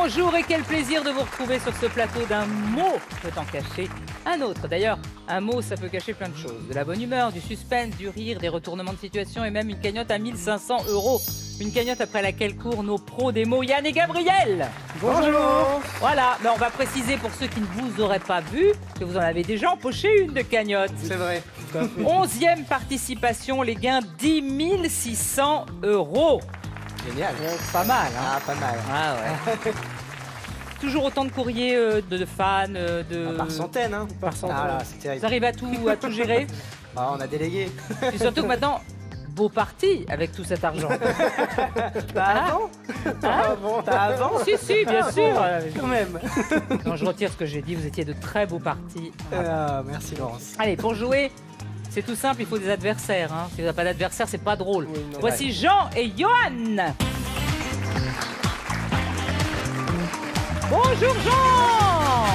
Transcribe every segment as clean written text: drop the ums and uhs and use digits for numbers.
Bonjour et quel plaisir de vous retrouver sur ce plateau d'un mot peut en cacher un autre. D'ailleurs, un mot, ça peut cacher plein de choses. De la bonne humeur, du suspense, du rire, des retournements de situation et même une cagnotte à 1500 €. Une cagnotte après laquelle courent nos pros des mots, Yann et Gabriel. Bonjour. Voilà, mais on va préciser pour ceux qui ne vous auraient pas vu que vous en avez déjà empoché une de cagnotte. C'est vrai. 11e participation, les gains 10 600 €. Génial. Pas mal, hein? Ah, pas mal. Ah ouais. Toujours autant de courriers de fans, de... Par centaines, hein. Par centaines. Ah là, c'est terrible. Vous arrivez à tout gérer. Ah, on a délégué. Et surtout que maintenant, beau parti avec tout cet argent. T'as avant T'as avant Si, bien sûr. Quand même. Non, je retire ce que j'ai dit, vous étiez de très beaux partis. Merci Laurence. Allez, pour jouer, c'est tout simple, il faut des adversaires. Hein. Si vous n'avez pas d'adversaire, c'est pas drôle. Oui, non, Voici Jean et Johan. Bonjour Jean.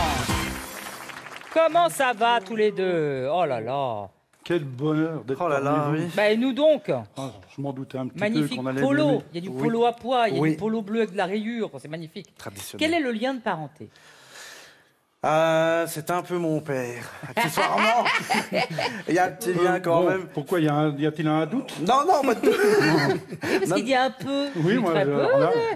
Comment ça va tous les deux? Oh là là. Quel bonheur d'être Oh là là, parmi vous. oui. Ben nous donc. Ah, je m'en doutais un petit Magnifique peu qu'on allait polo. m'aimer. Il y a du Oui. polo à pois, il y a Oui. du polo bleu avec de la rayure. C'est magnifique. Traditionnel. Quel est le lien de parenté? C'était un peu mon père. Accessoirement. Il y a un petit lien quand Bon, même. Pourquoi y a-t-il un doute? Non, pas de tout. Oui, parce Non. qu'il dit un peu. Oui, moi, très peu.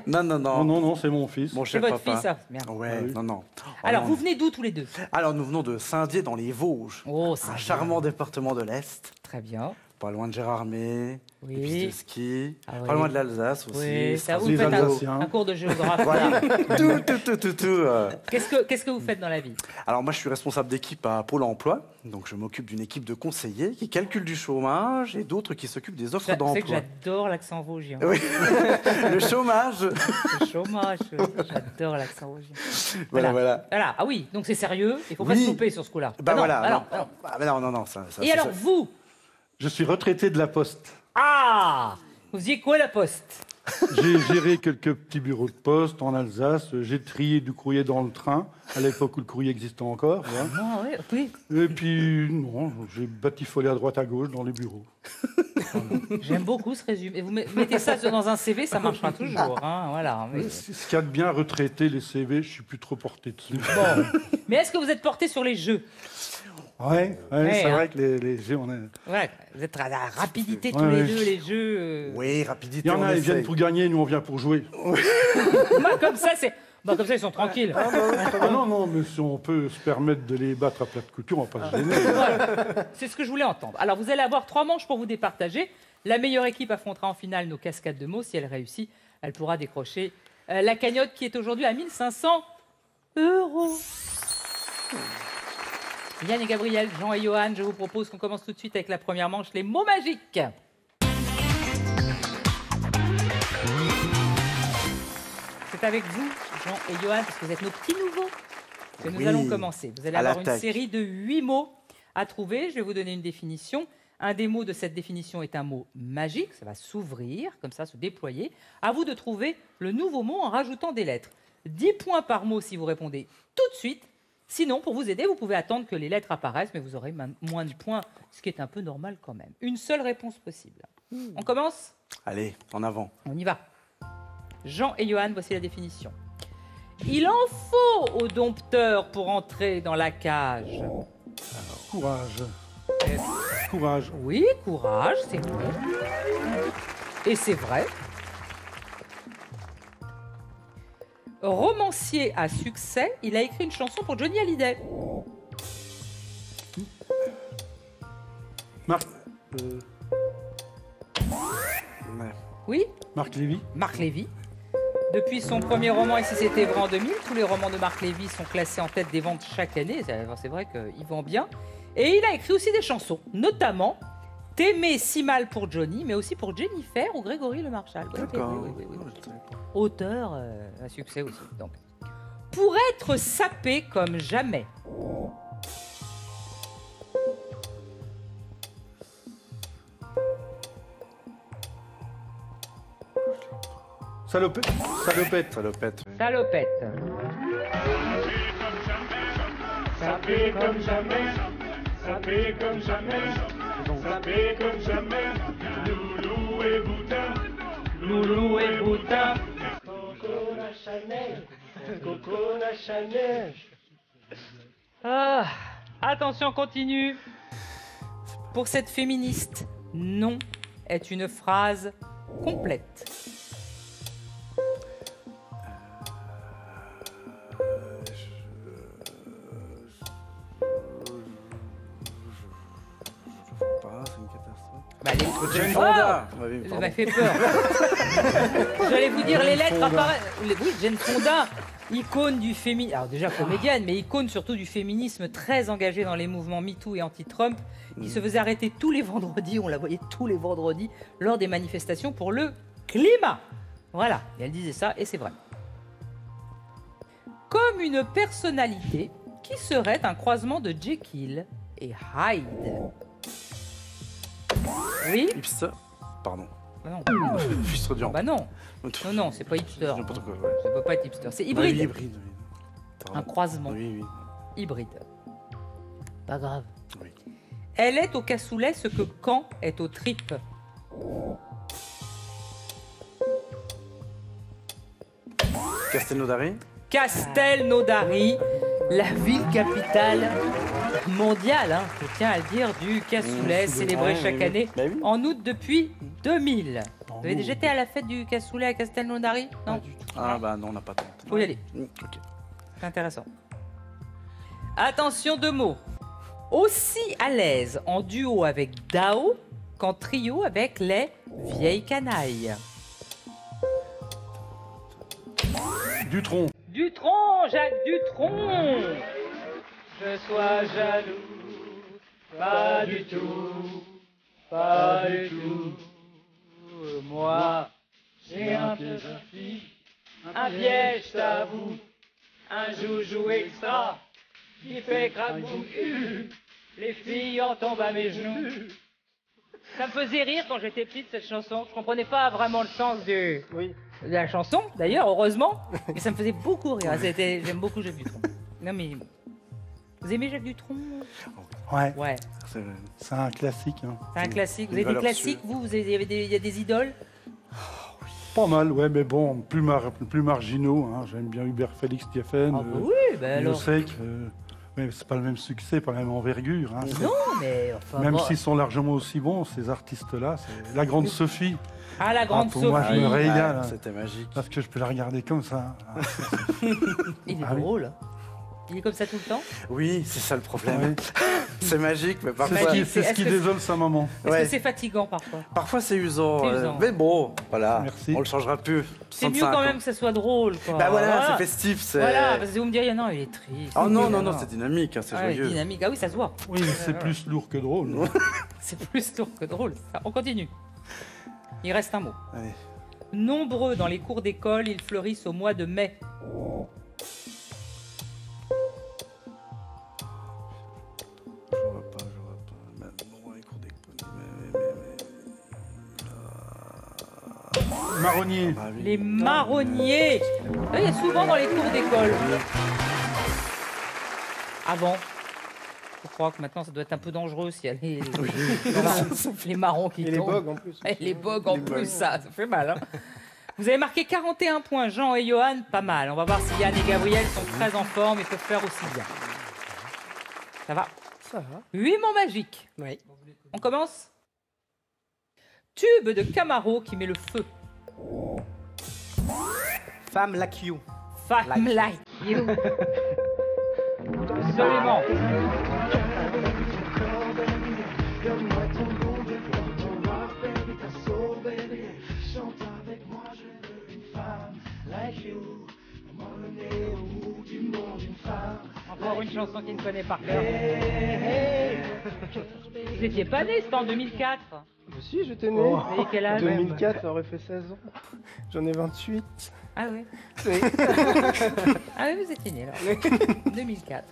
Non. c'est mon fils. Mon C'est cher votre papa. fils, ça. Merde. Ouais, Oui. non. Alors, Oh, vous non. venez d'où tous les deux? Alors, nous venons de Saint-Dié dans les Vosges. Oh, c'est Un charmant département de l'Est. très bien. Pas loin de Gérardmer, Oui. des pistes de ski. Ah oui. Pas loin de l'Alsace aussi. Oui, ça vous Les faites Alsaciens. un cours de géographie. Voilà. tout. Qu'est-ce que vous faites dans la vie? Alors moi, je suis responsable d'équipe à Pôle emploi. Donc je m'occupe d'une équipe de conseillers qui calculent du chômage et d'autres qui s'occupent des offres C'est que d'emploi. j'adore l'accent vosgien. Oui, le chômage. Le chômage, j'adore l'accent vosgien. Voilà. Voilà. Ah oui, donc c'est sérieux. Il faut pas Oui. se louper sur ce coup-là. Bah Ah non, voilà. ah non, non. ah non. Ah, mais non, ça Et c'est alors ça. vous? Je suis retraité de la Poste. Ah! Vous faisiez quoi la poste? J'ai géré quelques petits bureaux de poste en Alsace. J'ai trié du courrier dans le train, à l'époque où le courrier existait encore. Voilà. Ah oui. Et puis, non, j'ai batifolé à droite à gauche dans les bureaux. J'aime beaucoup ce résumé. Et vous mettez ça dans un CV, ça marchera toujours. Hein, voilà. Mais... Ce qu'il y a de bien retraité, les CV, je suis plus trop porté dessus. Bon. Mais est-ce que vous êtes porté sur les jeux? Ouais, Ouais, c'est hein. vrai que les jeux, on est... Ouais, vous êtes à la rapidité tous Ouais, les ouais. deux, les jeux. Oui, rapidité. Il y en on a, ils viennent essaye. pour gagner, nous on vient pour jouer. Bah, comme ça, ils sont tranquilles. Ah non, mais si on peut se permettre de les battre à plat de couture, on va pas se gêner. Voilà. C'est ce que je voulais entendre. Alors, vous allez avoir 3 manches pour vous départager. La meilleure équipe affrontera en finale nos cascades de mots. Si elle réussit, elle pourra décrocher la cagnotte qui est aujourd'hui à 1500 €. Yann et Gabriel, Jean et Johan, je vous propose qu'on commence tout de suite avec la première manche, les mots magiques. C'est avec vous, Jean et Johan, parce que vous êtes nos petits nouveaux, que nous Oui. allons commencer. Vous allez À avoir une l'attaque. série de 8 mots à trouver. Je vais vous donner une définition. Un des mots de cette définition est un mot magique. Ça va s'ouvrir, comme ça, se déployer. À vous de trouver le nouveau mot en rajoutant des lettres. 10 points par mot si vous répondez tout de suite. Sinon, pour vous aider, vous pouvez attendre que les lettres apparaissent, mais vous aurez moins de points, ce qui est un peu normal quand même. Une seule réponse possible. On commence? Allez, en avant. On y va. Jean et Johan, voici la définition. Il en faut au dompteur pour entrer dans la cage. Courage. Courage. Oui, courage, c'est bon. Et c'est vrai. Romancier à succès, il a écrit une chanson pour Johnny Hallyday. Marc, Ouais. Oui, Marc Lévy. Marc Lévy. Depuis son premier roman, Et si c'était vrai en 2000, tous les romans de Marc Lévy sont classés en tête des ventes chaque année. C'est vrai qu'il vend bien. Et il a écrit aussi des chansons, notamment T'aimer si mal pour Johnny, mais aussi pour Jennifer ou Grégory Le Marchal. Oui, D'accord. oui. Auteur à succès aussi. Donc. Pour être sapé comme jamais. Salopette. Salopette. Salopette. oui. Salopette. Sapé comme jamais, sapé comme jamais, sapé comme jamais, Loulou et Boutin, Loulou et Boutin. Coco la Chanel, Coconut Chanel. Ah, attention, continue. Pour cette féministe, non est une phrase complète. Pas, c'est une catastrophe. Bah, Jane Oh Fonda. Oui, Ça pardon. m'a fait peur. J'allais vous dire les lettres apparaissent. Oui, Jane Fonda, icône du féminisme. Alors déjà comédienne, mais icône surtout du féminisme, très engagée dans les mouvements MeToo et anti-Trump, qui se faisait arrêter tous les vendredis. On la voyait tous les vendredis lors des manifestations pour le climat. Voilà, et elle disait ça, et c'est vrai. Comme une personnalité qui serait un croisement de Jekyll et Hyde. Oui. Hipster. Pardon. Bah non. Je suis trop dur. Bah non. Non, non, c'est pas hipster. N'importe quoi. Ouais. Ça peut pas être hipster. C'est Oui, hybride. hybride. Oui. Pardon. Un croisement. Oui, oui. Hybride. Pas grave. Oui. Elle est au cassoulet ce que Caen est aux tripes. Castelnaudary. Castelnaudary, la ville capitale mondiale, hein, je tiens à le dire, du cassoulet, célébré Ouais, chaque oui, oui. année Bah oui. en août depuis 2000. Vous avez déjà été à la fête du cassoulet à Castelnaudary? Non, Ah bah non, on n'a pas tenté. faut y aller. Ok. C'est intéressant. Attention, deux mots. Aussi à l'aise en duo avec Dao qu'en trio avec les vieilles canailles. Dutronc. Dutronc, Jacques Dutronc. Je sois jaloux, pas du tout, pas du tout. Moi, J'ai un piège à fille, un piège t'avoue, un joujou extra qui fait craque mon cul. Les filles en tombent à mes genoux. ça me faisait rire quand j'étais petite cette chanson. Je comprenais pas vraiment le sens de la chanson, d'ailleurs, heureusement, mais ça me faisait beaucoup rire. J'aime beaucoup Jacques Dutronc. Non mais vous aimez Jacques Dutronc? Ouais, Ouais, C'est- c'est un classique. Hein. c'est un classique. Vous Une avez des valeur classiques, vous il y a des idoles? Pas mal, ouais, mais bon, plus marginaux. Hein. J'aime bien Hubert Félix Diaphène. Ah bah oui, bah alors. Sec. Mais c'est pas le même succès, pas la même envergure. Hein. Non, mais enfin. Même bon. s'ils sont largement aussi bons, ces artistes-là, c'est la grande Sophie. Ah, la grande pour moi, je Sophie. me régale. Ah, hein, C'était magique. parce que je peux la regarder comme ça. Il est Ah oui. drôle. Il est comme ça tout le temps? Oui, c'est ça le problème. Ouais. C'est magique, mais C'est parfois, ce qui, Magique, c'est ce est-ce qui que- désole sa maman. Est-ce Ouais. que c'est fatigant parfois? parfois c'est usant. C'est usant. Mais bon, voilà. Merci. On le changera plus. C'est mieux 65 quand ans. même que ça soit drôle, quoi. Bah voilà, c'est festif. C'est... Voilà, parce que vous me diriez, non, il est triste. Oh non, non, non, non, c'est dynamique, hein, c'est Ah, joyeux. dynamique. Ah oui, ça se voit. Oui, mais c'est plus lourd que drôle. C'est plus lourd que drôle. Ça. On continue. Il reste un mot. Allez. Nombreux dans les cours d'école, ils fleurissent au mois de mai. Je vois pas. Bon, les cours d'école, Marronnier. bah oui. Les marronniers. Ah, il y a souvent dans les cours d'école. Avant. Je crois que maintenant, ça doit être un peu dangereux s'il y a les marrons qui Et les tombent. bogues en plus. Et les bogues en Les plus, bogues. ça fait mal. Hein. Vous avez marqué 41 points, Jean et Johan, pas mal. On va voir si Yann et Gabriel sont très en forme et peuvent faire aussi bien. Ça va? Ça va. 8 mots magiques. Oui. On commence? Tube de Camaro qui met le feu. Femme like you. Femme like you. Absolument. Encore une chanson qu'il ne connaît par cœur. Vous n'étiez pas né, c'était en 2004. Si, j'étais né. Vous avez quel âge? 2004, ça aurait fait 16 ans. J'en ai 28. Ah oui. Oui. Ah oui, vous étiez né alors. 2004.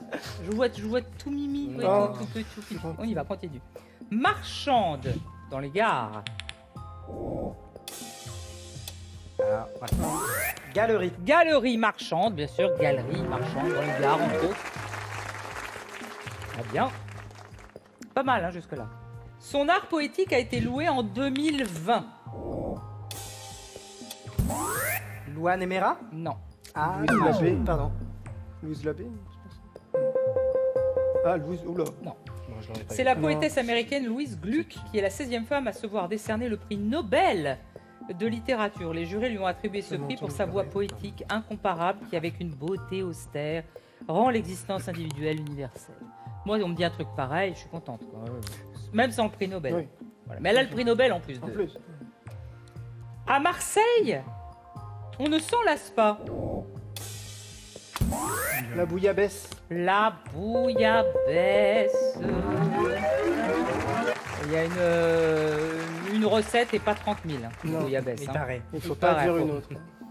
Je vous vois tout mimi, oui, Oh. tout petit. On y va, continue. Marchande dans les gares. Alors, maintenant. Galerie. Galerie marchande, bien sûr, galerie marchande dans les gares, entre autres. Très bien. Pas mal, hein, jusque-là. Son art poétique a été loué en 2020. Louane et Mera. Non. Ah, Louise Labbé, pardon. Louise Labbé, je pense. Ah, Louise, oula. Non. Non, je l'aurais pas C'est eu. la poétesse américaine Louise Gluck qui est la 16e femme à se voir décerner le prix Nobel de littérature. Les jurés lui ont attribué ce prix pour sa voix poétique incomparable qui, avec une beauté austère, rend l'existence individuelle universelle. Moi, on me dit un truc pareil, je suis contente, quoi. Même sans le prix Nobel. Oui. Voilà. Mais elle a le prix Nobel en plus. En De... plus. À Marseille, on ne s'en lasse pas. La bouillabaisse. La bouillabaisse. Il y a une recette et pas 30 000. Non, Bouillabaisse. il hein. paraît. Il faut Il pas paraît, dire faut- une autre.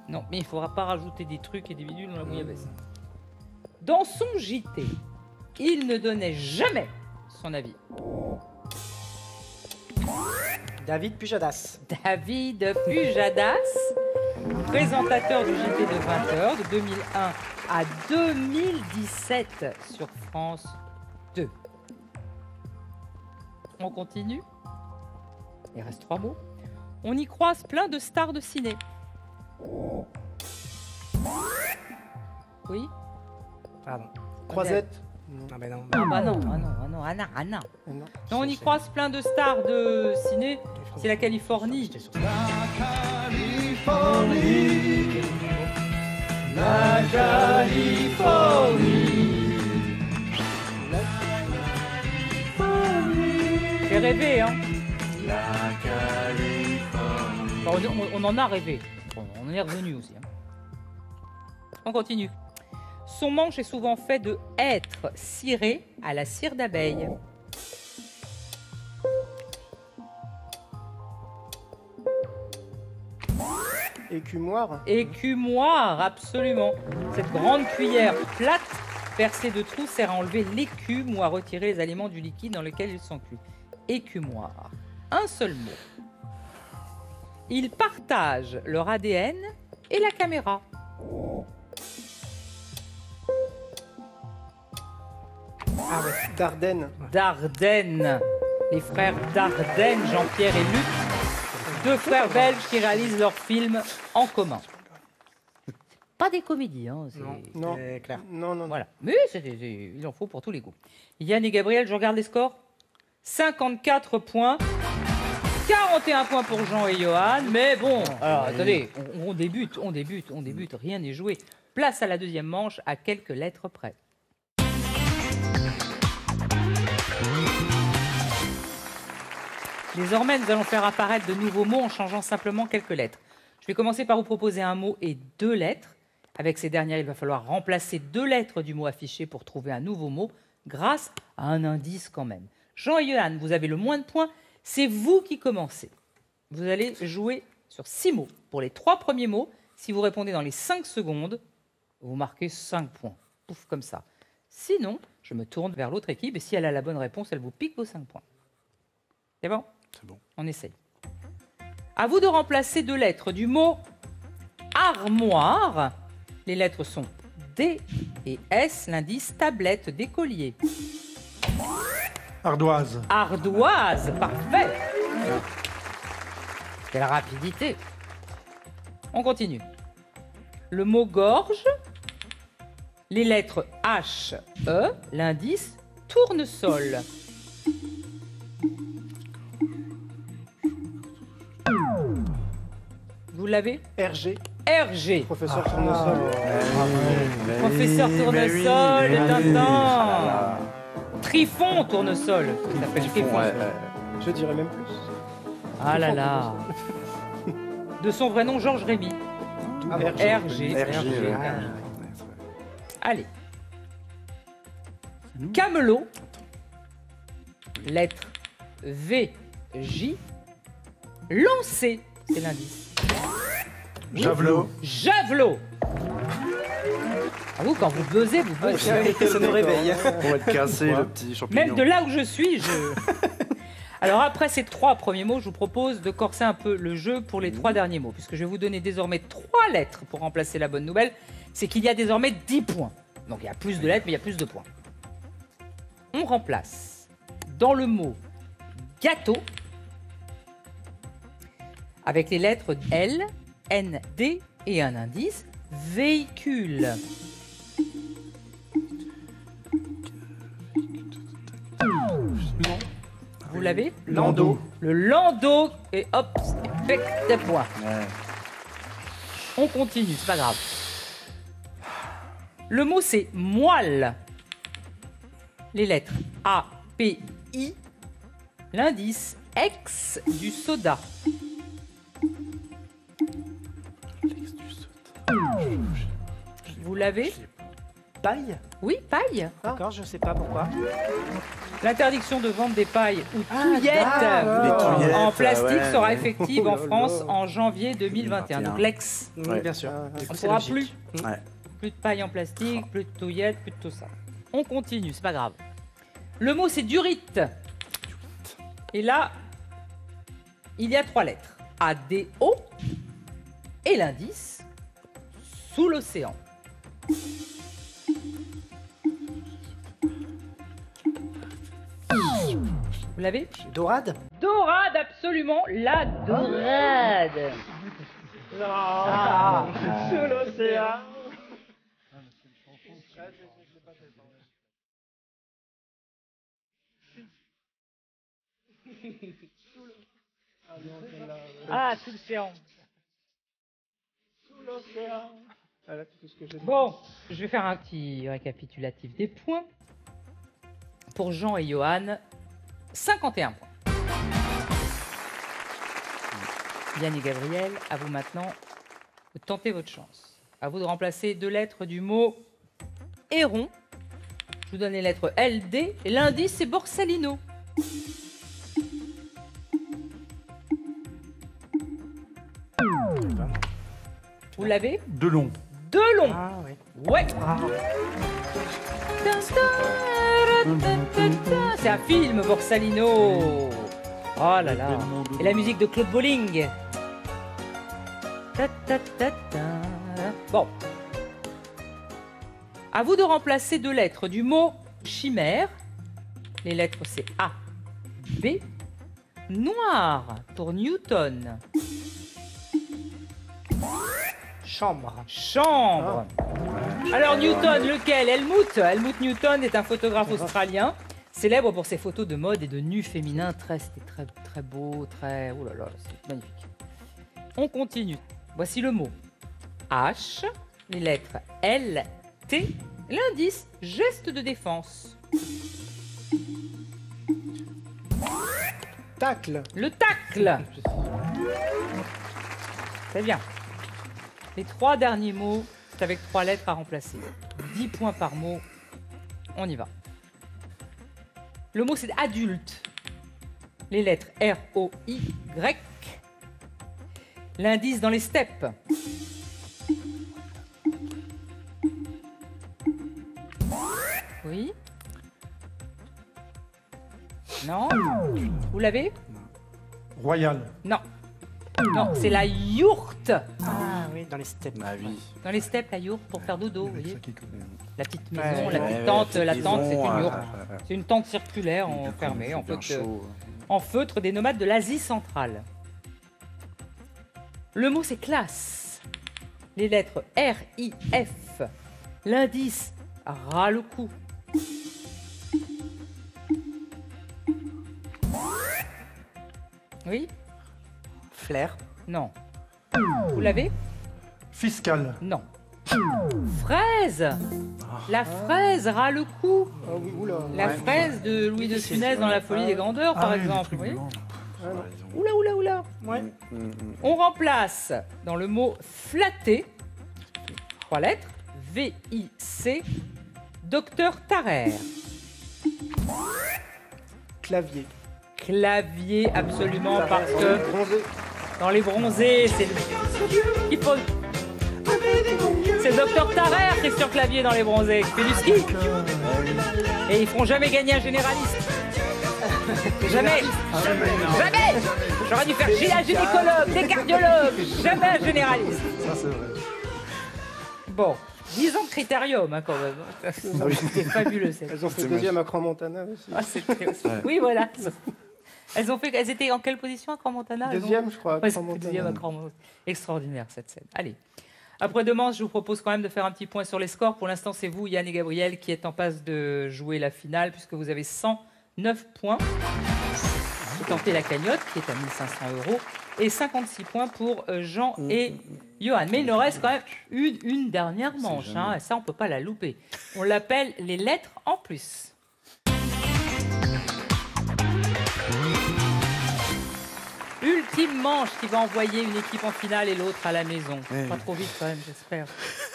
Non, mais il ne faudra pas rajouter des trucs et des bidules dans la bouillabaisse. Dans son JT, il ne donnait jamais son avis. David Pujadas. David Pujadas, présentateur du JT de 20h de 2001 à 2017 sur France 2. On continue. Il reste 3 mots. On y croise plein de stars de ciné. Oui. Pardon. Croisette. Ah ben non. Ah bah non, Anna. Non. Non, on y croise plein de stars de ciné. C'est la Californie. J'étais sur ça. La Californie. J'ai rêvé, hein. La Californie. Enfin, on en a rêvé. Bon, on en est revenu aussi. Hein. On continue. Son manche est souvent fait de hêtre ciré à la cire d'abeille. Écumoire. Écumoire, absolument. Cette grande cuillère plate percée de trous sert à enlever l'écume ou à retirer les aliments du liquide dans lequel ils sont cuits. Écumoire. Un seul mot. Ils partagent leur ADN et la caméra. Ah ouais. Dardenne. Dardenne. Les frères Dardenne, Jean-Pierre et Luc. Deux frères belges qui réalisent leurs films en commun. Pas des comédies, hein. Non. c'est clair. Non. Voilà. Mais il en faut pour tous les goûts. Yann et Gabriel, je regarde les scores. 54 points. 41 points pour Jean et Johan. Mais bon, alors attendez, on débute. Rien n'est joué. Place à la deuxième manche à quelques lettres près. Désormais, nous allons faire apparaître de nouveaux mots en changeant simplement quelques lettres. Je vais commencer par vous proposer un mot et 2 lettres. Avec ces dernières, il va falloir remplacer 2 lettres du mot affiché pour trouver un nouveau mot grâce à un indice quand même. Jean et Johan, vous avez le moins de points. C'est vous qui commencez. Vous allez jouer sur 6 mots. Pour les 3 premiers mots, si vous répondez dans les 5 secondes, vous marquez 5 points. Pouf, comme ça. Sinon, je me tourne vers l'autre équipe et si elle a la bonne réponse, elle vous pique vos 5 points. C'est bon ? C'est bon. On essaye. À vous de remplacer 2 lettres du mot armoire. Les lettres sont D et S, l'indice tablette d'écolier. Ardoise. Ardoise, parfait. Quelle rapidité. On continue. Le mot gorge. Les lettres H, E, l'indice tournesol. Vous l'avez ? RG. RG. Professeur Tournesol. Professeur Tournesol, Tintin. Trifon Tournesol. Ça s'appelle Trifon. Je dirais même plus. Ah là là. De son vrai nom, Georges Rémy. Ah, RG. Allez. Camelot. Lettre V, J. Lancer, c'est l'indice. Javelot. Javelot. Ah vous, quand vous buzzez, vous buzzez. Ça nous réveille. Pour être cassé, le petit champignon. Même de là où je suis, je... Alors après ces 3 premiers mots, je vous propose de corser un peu le jeu pour les 3 derniers mots, puisque je vais vous donner désormais 3 lettres pour remplacer la bonne nouvelle, c'est qu'il y a désormais 10 points. Donc il y a plus de lettres, mais il y a plus de points. On remplace dans le mot gâteau avec les lettres L, N, D et un indice Véhicule. Vous l'avez? Landau. Le landau. Et hop, c'est des points. Ouais. On continue, c'est pas grave. Le mot c'est moelle. Les lettres A, P, I. L'indice ex du soda. Vous l'avez? Paille. Oui, paille. D'accord, je sais pas pourquoi. L'interdiction de vente des pailles ou touillettes d'accord. Les touillettes, en plastique ouais, sera ouais. effective Oh en là France là. en janvier 2021. Donc l'ex. Oui, Ouais. bien sûr. On Du ne coup, c'est pourra logique. plus. Ouais. Plus de paille en plastique, plus de touillettes, plus de tout ça. On continue, c'est pas grave. Le mot c'est durite. Et là, il y a 3 lettres. A, D, O. Et l'indice, sous l'océan. Vous l'avez? Dorade. Dorade, absolument, la dorade. Ah. Sous l'océan. Ah, sous l'océan. Sous l'océan. Voilà, c'est tout ce que j'ai dit. Bon, je vais faire un petit récapitulatif des points. Pour Jean et Johan, 51 points. Yann et Gabriel, à vous maintenant de tenter votre chance. À vous de remplacer 2 lettres du mot héron. Je vous donne les lettres L, D, et l'indice c'est Borsalino. Vous l'avez? Delon. Delon. Ah oui. Ouais. C'est un film, Borsalino. Oh là là. Et la musique de Claude Bolling. Ta, ta, ta, ta. Bon. À vous de remplacer 2 lettres du mot chimère. Les lettres c'est A, B. Noir pour Newton. Chambre. Chambre. Alors Newton, lequel? Helmut Newton est un photographe australien, célèbre pour ses photos de mode et de nus féminins c'était très beau, très... Oh là là, c'est magnifique. On continue. Voici le mot H, les lettres L, T, l'indice geste de défense. Tacle. Le tacle. Très bien. Les 3 derniers mots, c'est avec 3 lettres à remplacer. 10 points par mot. On y va. Le mot, c'est adulte. Les lettres R, O, I, Y. L'indice dans les steppes. Oui. Non. Vous l'avez? Royal. Non. Non, c'est la yourte. Ah oui, dans les steppes. Ah oui. Dans les steppes, la yourte, pour faire dodo, vous C'est voyez. ça qui connaît. La petite Ouais, maison, la ouais, petite tente, la tente, c'est une yourte. yourte. C'est une tente circulaire fermée, en feutre des nomades de l'Asie centrale. Le mot, c'est classe. Les lettres R, I, F. L'indice, ras le cou. Oui? Flair. Non. Vous l'avez? Fiscal. Non. Fraise. La fraise ras le cou. Ah oui, oula. La fraise de Louis de Funès dans La Folie des Grandeurs, par Ah oui, le exemple. truc Vous voyez. blanc. Oula, oula, oula. Ouais. On remplace dans le mot flatter, 3 lettres, V-I-C, Docteur Tarrer. Clavier. Clavier, absolument, parce que Bronzé. dans les bronzés, c'est il faut... C'est Docteur Tarrer qui est sur clavier dans les bronzés, qui fait du ski. Et ils feront jamais gagner un généraliste. Jamais. Jamais. J'aurais dû faire un gynécologue, des cardiologues, jamais un généraliste. Ça, c'est vrai. Bon, 10 ans de critérium hein, quand même. C'était fabuleux. Elles ont fait deuxième à Crans-Montana aussi. Ah, c'était- Oui, voilà. Elles étaient en quelle position à Crans-Montana? Deuxième, je crois, à Ouais, Crans-Montana. deuxième à Crans-Montana. Extraordinaire cette scène. Allez. Après 2 manches, je vous propose quand même de faire un petit point sur les scores. Pour l'instant, c'est vous, Yann et Gabriel, qui êtes en passe de jouer la finale, puisque vous avez 109 points. Vous tentez la cagnotte, qui est à 1 500 €, et 56 points pour Jean et Johan. Mais il nous reste quand même une dernière manche, hein, et ça, on ne peut pas la louper. On l'appelle les lettres en plus. Ultime manche qui va envoyer une équipe en finale et l'autre à la maison. Pas trop vite quand même, j'espère.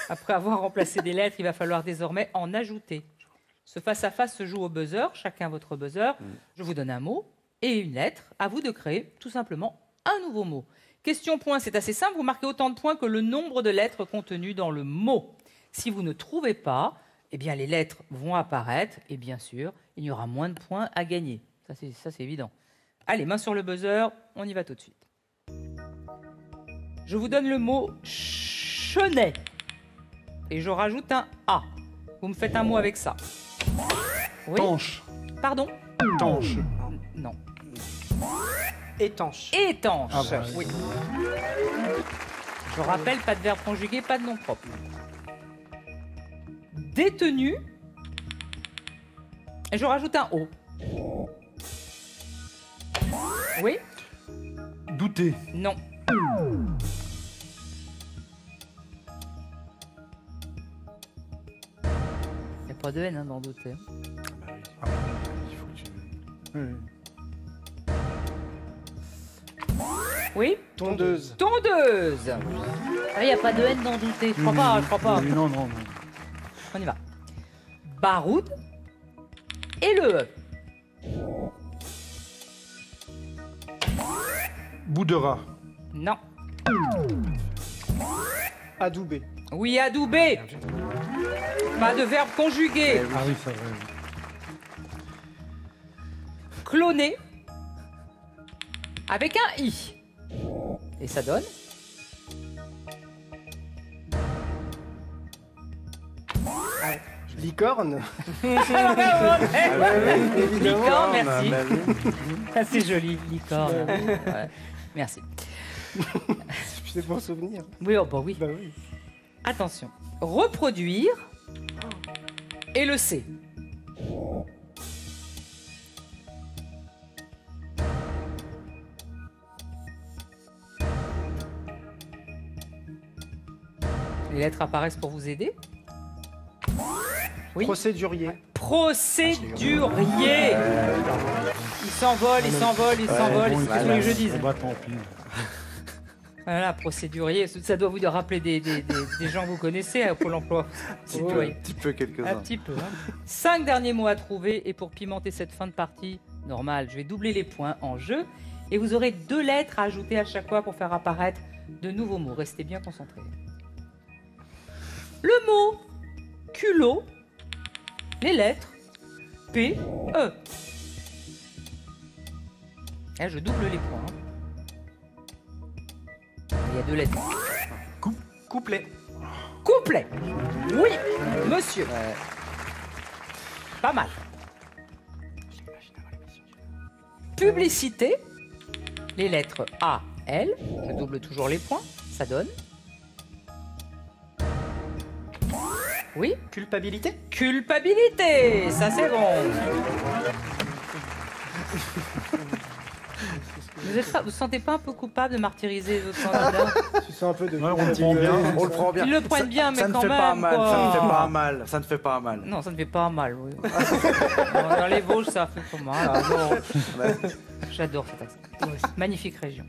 Après avoir remplacé des lettres, il va falloir désormais en ajouter. Ce face-à-face se joue au buzzer, chacun votre buzzer. Je vous donne un mot et une lettre. À vous de créer tout simplement un nouveau mot. Question point, c'est assez simple. Vous marquez autant de points que le nombre de lettres contenues dans le mot. Si vous ne trouvez pas, eh bien les lettres vont apparaître et bien sûr, il y aura moins de points à gagner. Ça, c'est évident. Allez, main sur le buzzer, on y va tout de suite. Je vous donne le mot chenet. Et je rajoute un A. Vous me faites un mot avec ça. Oui. Tanche. Pardon? Tanche. Non. Étanche. Étanche. Ah bah, Oui. Je rappelle, pas de verbe conjugué, pas de nom propre. Détenu. Et je rajoute un O. Oui? Douter. Non. Il n'y a pas de haine dans douter. Il faut que tu... Oui. Oui? Tondeuse. Tondeuse. Il n'y a pas de haine dans douter. Je crois pas, je crois pas. Non, non, non. On y va. Baroud et le E. Bout de rat. Non. Adoubé. Oui, adoubé. Pas de verbe conjugué. Ah oui, ça va. Cloné avec un I. Et ça donne Licorne. Licorne, merci. bah oui. Ah, c'est joli, licorne. Ouais. Merci. C'est pour souvenir. Oui, oh, bah oui. Bah oui. Attention. Reproduire et le C. Les lettres apparaissent pour vous aider. Oui. Procédurier. Procédurier. Il s'envole, il s'envole, il s'envole. Bon, C'est ce que les jeux disent. Bah, tant pis. Voilà, procédurier. Ça doit vous rappeler des gens que vous connaissez à Pôle emploi. Un petit peu quelques-uns. Un petit peu. 5 derniers mots à trouver. Et pour pimenter cette fin de partie, normal, je vais doubler les points en jeu. Et vous aurez 2 lettres à ajouter à chaque fois pour faire apparaître de nouveaux mots. Restez bien concentrés. Le mot culot, les lettres P, E. Là, je double les points. Il y a 2 lettres. Couplet. Couplet. Oui, monsieur. Pas mal. Publicité. Les lettres A, L. Je double toujours les points. Ça donne. Oui. Culpabilité. Culpabilité. Ça, c'est bon. Vous sentez pas un peu coupable de martyriser votre candidat? Tu sens un peu de. Ouais, on le prend bien. On le prend bien. Ils le prennent bien, mais ça ne quand fait même. pas mal, quoi. ça ne fait pas mal, ça ne fait pas mal. Non, ça ne fait pas mal, oui. Bon, dans les Vosges, ça fait pas mal. Ah, non. J'adore cet accent. Magnifique région.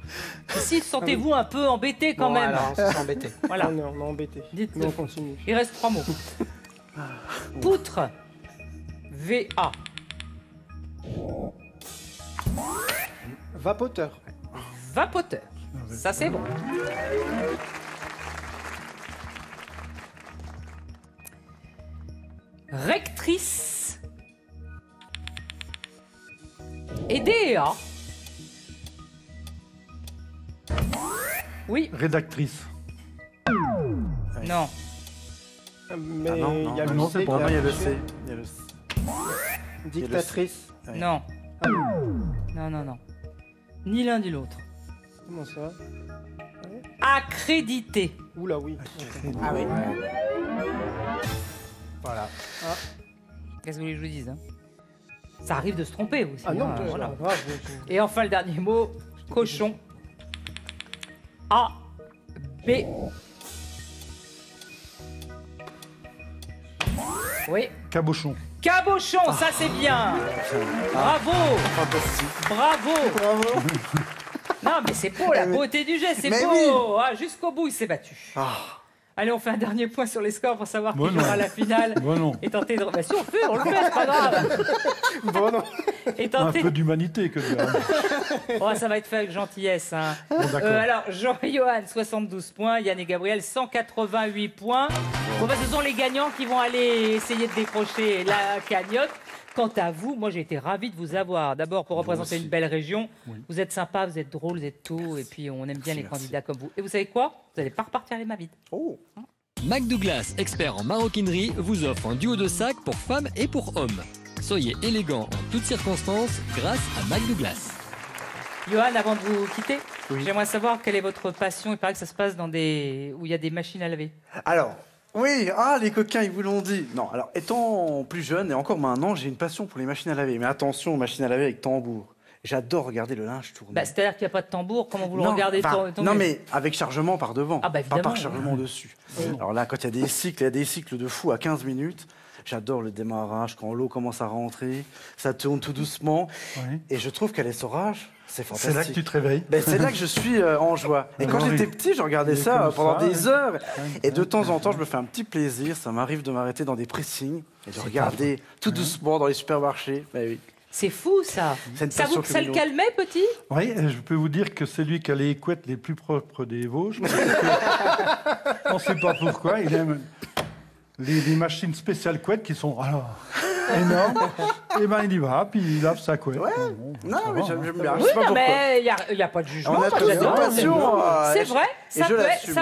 Ici, sentez-vous un peu embêté quand Bon, même. alors, on se sent embêté. Voilà. On est embêté. Dites- Mais on continue. Il reste 3 mots. Poutre. V-A. Vapoteur. Vapoteur. Ça, c'est bon. Rectrice. Et DEA. Oui. Rédactrice. Non. Mais Ah non, il y a non, le non, C c'est qui pas Non, a il y a le touché. C. Il y a le C. Dictatrice. Ouais. Non. Ah, Non, non, non. Ni l'un ni l'autre. Comment ça? Accrédité. Oula, oui. Ah oui. Voilà. Qu'est-ce que vous voulez que je vous dise, hein? Ça arrive de se tromper aussi. Ah non, hein, voilà. voilà. Et enfin, le dernier mot, cochon. A, B. Oui. Cabochon. Cabochon, ça c'est bien. Bravo. Fantastique. Bravo. Non, mais c'est beau, la beauté du geste, c'est Mais beau. Ah, jusqu'au bout, il s'est battu. Ah. Allez, on fait un dernier point sur les scores pour savoir Bon, qui non. jouera la finale. Bon, non. Et tenter de... Bah si, on le fait, c'est pas grave. Bon, non. Et Un tenter... peu d'humanité, que dire. Oh, ça va être fait avec gentillesse. Hein. Bon, d'accord. Alors, Jean-Johan, 72 points. Yann et Gabriel, 188 points. Bon, bah, ce sont les gagnants qui vont aller essayer de décrocher la cagnotte. Quant à vous, moi, j'ai été ravi de vous avoir. D'abord, pour représenter aussi. une belle région. Oui. Vous êtes sympa, vous êtes drôle, vous êtes tout. Et puis, on aime bien les Merci. candidats comme vous. Et vous savez quoi? Vous n'allez pas repartir les mains vides. Oh. Mac Douglas, expert en maroquinerie, vous offre un duo de sacs pour femmes et pour hommes. Soyez élégant en toutes circonstances grâce à Mac Douglas. Johan, avant de vous quitter, Oui. j'aimerais savoir quelle est votre passion. Il paraît que ça se passe dans des... où il y a des machines à laver. Alors, oui, les coquins, ils vous l'ont dit. Non, alors, étant plus jeune, et encore maintenant, j'ai une passion pour les machines à laver. Mais attention aux machines à laver avec tambour. J'adore regarder le linge tourner. Bah, c'est-à-dire qu'il n'y a pas de tambour. Comment vous le Non, regardez enfin, tomber non, mais avec chargement par devant, Ah, bah, pas évidemment, par chargement dessus. Alors là, quand il y a des cycles de fou à 15 minutes, j'adore le démarrage, quand l'eau commence à rentrer, ça tourne tout doucement, Ouais. et je trouve qu'à l'essorage, c'est fantastique. C'est là que tu te réveilles. Ben, c'est là que je suis en joie. Et quand Alors, j'étais il- petit, je regardais il est ça comme pendant ça, des ouais. heures. Et de temps en temps, je me fais un petit plaisir. Ça m'arrive de m'arrêter dans des pressings et de regarder tout doucement dans les supermarchés. Ben oui. C'est fou, ça. C'est une Ça, passion ça le féminine. calmait, petit? Oui, je peux vous dire que c'est lui qui a les couettes les plus propres des Vosges. parce que on ne sait pas pourquoi. Il aime les machines spéciales couettes qui sont alors énormes. Et ben il y va, puis il lave sa couette. Ouais. Bon, Non, ça mais va, j'aime hein. bien. Je Oui, sais pas non, pourquoi. mais il n'y a pas de jugement. On a moi, tous j'adore. nos passions. C'est et vrai, et ça je peut, être, l'assume.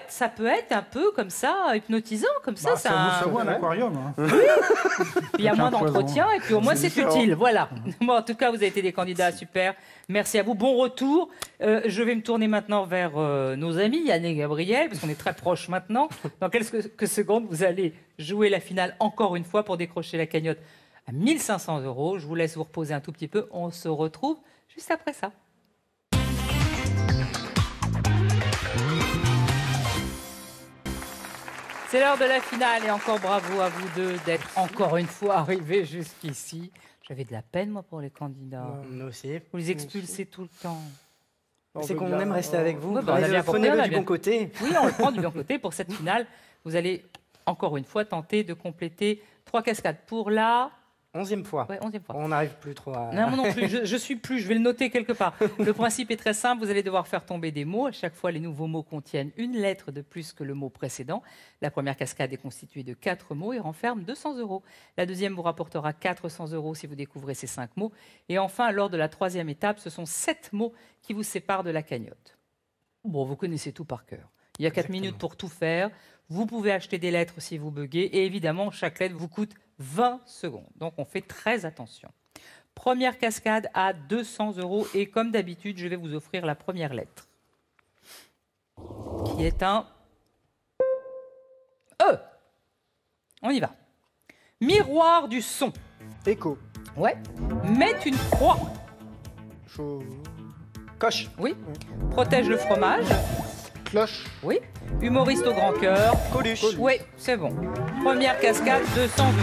ça peut être un peu comme ça, hypnotisant, comme ça. Bah, ça vaut un vrai. aquarium. Hein. Il y a moins Aucun poison. d'entretien et puis au moins c'est différent. utile. Voilà. Bon, en tout cas, vous avez été des candidats super. Merci à vous. Bon retour. Je vais me tourner maintenant vers nos amis Yann et Gabriel, parce qu'on est très proches maintenant. Dans quelques secondes, vous allez jouer la finale encore une fois pour décrocher la cagnotte à 1 500 €. Je vous laisse vous reposer un tout petit peu. On se retrouve juste après ça. C'est l'heure de la finale et encore bravo à vous deux d'être encore une fois arrivés jusqu'ici. J'avais de la peine, moi, pour les candidats. Nous aussi. Vous les expulsez tout le temps. C'est qu'on aime rester avec vous. Ouais, bah, on a bien compris, on Prenez-le a du bien- bon côté. Oui, on le prend du bon côté. Pour cette finale, vous allez encore une fois tenter de compléter 3 cascades. Pour la 11e fois. ouais, 11e fois. On n'arrive plus trop à... Non, moi non plus, je suis plus, je vais le noter quelque part. Le principe est très simple, vous allez devoir faire tomber des mots. À chaque fois, les nouveaux mots contiennent une lettre de plus que le mot précédent. La première cascade est constituée de 4 mots et renferme 200 €. La deuxième vous rapportera 400 € si vous découvrez ces 5 mots. Et enfin, lors de la troisième étape, ce sont 7 mots qui vous séparent de la cagnotte. Bon, vous connaissez tout par cœur. Il y a 4 minutes pour tout faire. Vous pouvez acheter des lettres si vous buguez. Et évidemment, chaque lettre vous coûte 20 secondes. Donc, on fait très attention. Première cascade à 200 €. Et comme d'habitude, je vais vous offrir la première lettre. Qui est un E. On y va. Miroir du son. Écho. Ouais. Mets une croix. Chaud. Coche. Oui. Protège le fromage. Cloche. Oui. Humoriste au grand cœur. Coluche. Oui, c'est bon. Première cascade, 200 €.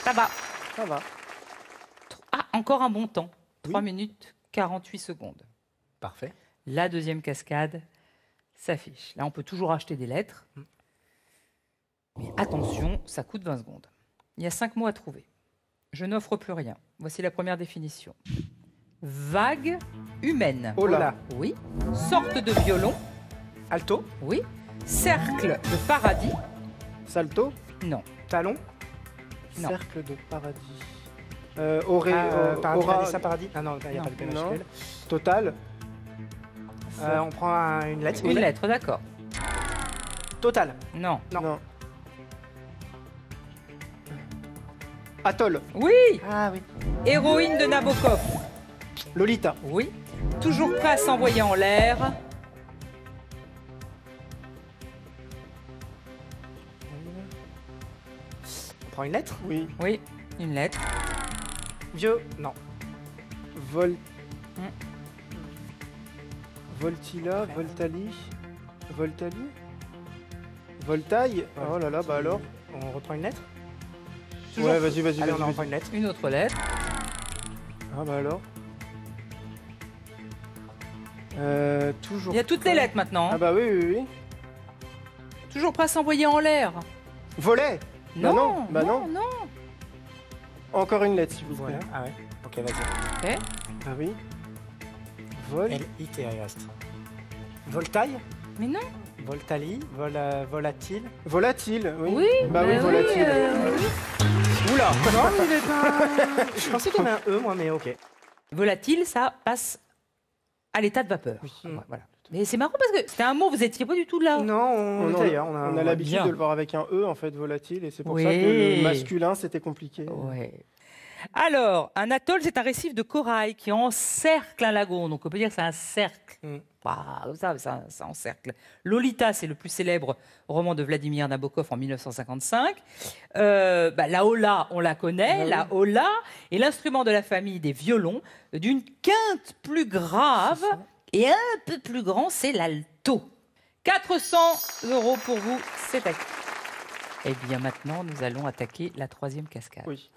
Ça va. Ça va. Ah, encore un bon temps. Oui. 3 minutes 48 secondes. Parfait. La deuxième cascade s'affiche. Là, on peut toujours acheter des lettres. Mais attention, ça coûte 20 secondes. Il y a 5 mots à trouver. Je n'offre plus rien. Voici la première définition. Vague humaine. Oh là. Oui. Sorte de violon. Alto. Oui. Cercle de paradis. Salto. Non. Talon. Non. Cercle de paradis. Paradis, aura. Vanessa, Paradis. Ah non, il n'y a Non. pas de P Non. majuscule. Total. On prend une lettre. Une lettre, d'accord. Total. Non. Non. Atoll. Oui. Ah oui. Héroïne de Nabokov. Lolita. Oui. toujours prêt à s'envoyer en l'air. On prend une lettre. Oui. Oui, une lettre. Vieux. Non. Vol... Voltila, Voltali, Voltali, Voltaille. Oh là là, bah alors. On reprend une lettre. Toujours- Ouais, vas-y, vas-y, Allez, on vas-y. en vas-y. reprend une lettre. Une autre lettre. Ah bah alors. Toujours. Il y a toutes les lettres maintenant. Ah bah oui, oui, oui. Toujours prêt à s'envoyer en l'air. Volet. Bah non, bah non. non. Encore une lettre, s'il vous plaît. Voilà. Ah ouais. Ok, vas-y. Ah oui. Vol. L-I-T reste. Voltaille. Mais non. Voltali. Volatile. Volatile, oui. Oui, Bah oui, bah volatile. Oula. Non, il est pas. Je pensais qu'il y avait un E, moi, mais ok. Volatile, ça passe à l'état de vapeur. Oui. Ouais, voilà. Mais c'est marrant parce que c'était un mot, vous étiez pas du tout là. Non, on est ailleurs. On a l'habitude bien. de le voir avec un E, en fait, volatile, et c'est pour Oui. ça que le masculin, c'était compliqué. Ouais. Alors, un atoll, c'est un récif de corail qui encercle un lagon. Donc, on peut dire que c'est un cercle. Bah, ça encercle. Lolita, c'est le plus célèbre roman de Vladimir Nabokov en 1955. La hola, on la connaît, la hola est l'instrument de la famille des violons, d'une quinte plus grave et un peu plus grand, c'est l'alto. 400 € pour vous, c'est acquis. Et bien maintenant, nous allons attaquer la troisième cascade. Oui.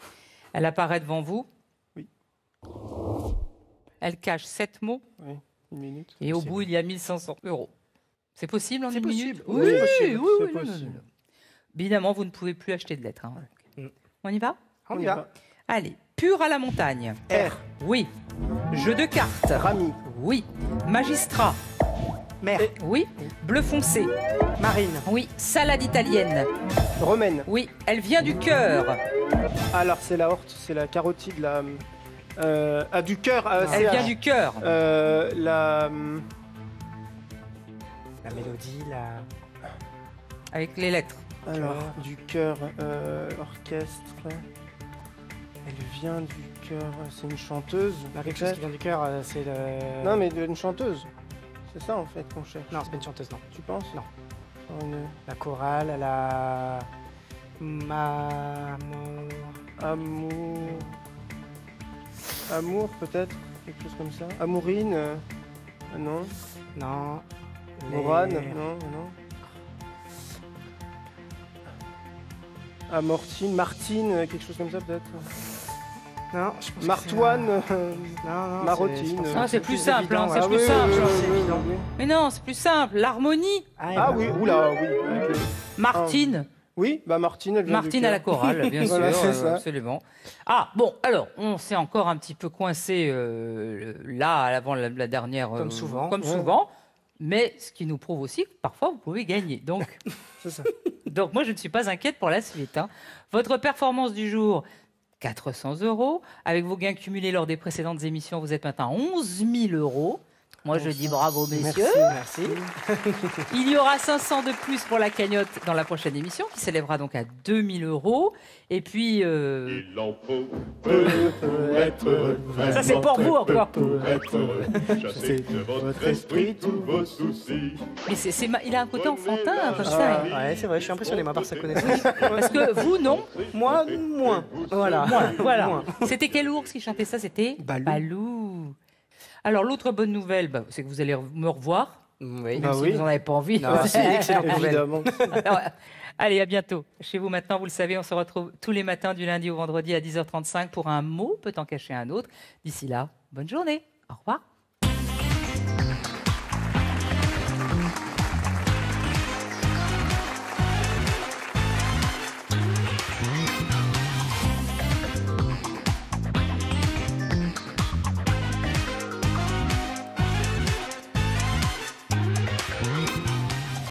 Elle apparaît devant vous. Oui. Elle cache 7 mots. Oui, une minute. Et au bout, il y a 1500 €. C'est possible en C'est une possible. minute Oui, c'est possible. oui, C'est oui, non, possible. non. Évidemment, vous ne pouvez plus acheter de lettres. hein. On y va? On y va. Allez. Pur à la montagne. R. Oui. Jeu de cartes. Rami. Oui. Magistrat. Mère. Oui. Bleu foncé. Marine. Oui. Salade italienne. Romaine. Oui. Elle vient du cœur. Alors, c'est la horte, c'est la carotide, la... du cœur. Elle vient du cœur. La... La mélodie, la. Avec les lettres. Alors, du cœur, orchestre... Elle vient du cœur, c'est une chanteuse. Quelque chose qui vient du cœur, c'est le. Non, mais une chanteuse. C'est ça, en fait, qu'on cherche. Non, c'est pas une chanteuse, non. Tu penses? Non. Une... La chorale, la. Amour... Amour, peut-être? Quelque chose comme ça. Amourine? Non. Non. Morane? Non, non. Amortine? Martine? Quelque chose comme ça, peut-être? Non, je pense Martoine? Non, Marotine? Ah, c'est plus simple, hein, c'est Ah plus oui, simple. oui, oui, c'est oui, évident. oui. Mais non, c'est plus simple. L'harmonie. Ah oui, oula, oui. avec le- Martine. Oui, bah Martine, elle vient du Martine à la cœur. chorale, bien Voilà, sûr, c'est ça. absolument. Ah, bon, alors, on s'est encore un petit peu coincé là, avant la dernière... Comme souvent. Comme Ouais. souvent. Mais ce qui nous prouve aussi que parfois, vous pouvez gagner. Donc, C'est ça. donc moi, je ne suis pas inquiète pour la suite. hein. Votre performance du jour, 400 €. Avec vos gains cumulés lors des précédentes émissions, vous êtes maintenant à 11 000 €. Moi, je dis bravo, messieurs. Merci. Il y aura 500 de plus pour la cagnotte dans la prochaine émission, qui s'élèvera donc à 2 000 €. Et puis, Il en faut peu pour être heureux. ça c'est pour vous encore. Pour être heureux. Chassez de votre esprit tous vos soucis. Mais il a un côté enfantin comme ça. Ouais, c'est vrai, je suis impressionné moi par sa connaissance. Parce que vous, non. Moi, moins. Voilà. Voilà. Moins. C'était quel ours qui chantait ça? C'était Balou. Balou. Alors, l'autre bonne nouvelle, c'est que vous allez me revoir. Oui. Même Bah si oui. vous n'en avez pas envie. Non, c'est une excellente nouvelle. Évidemment. Allez, à bientôt. Chez vous maintenant, vous le savez, on se retrouve tous les matins du lundi au vendredi à 10h35 pour un mot peut en cacher un autre. D'ici là, bonne journée. Au revoir.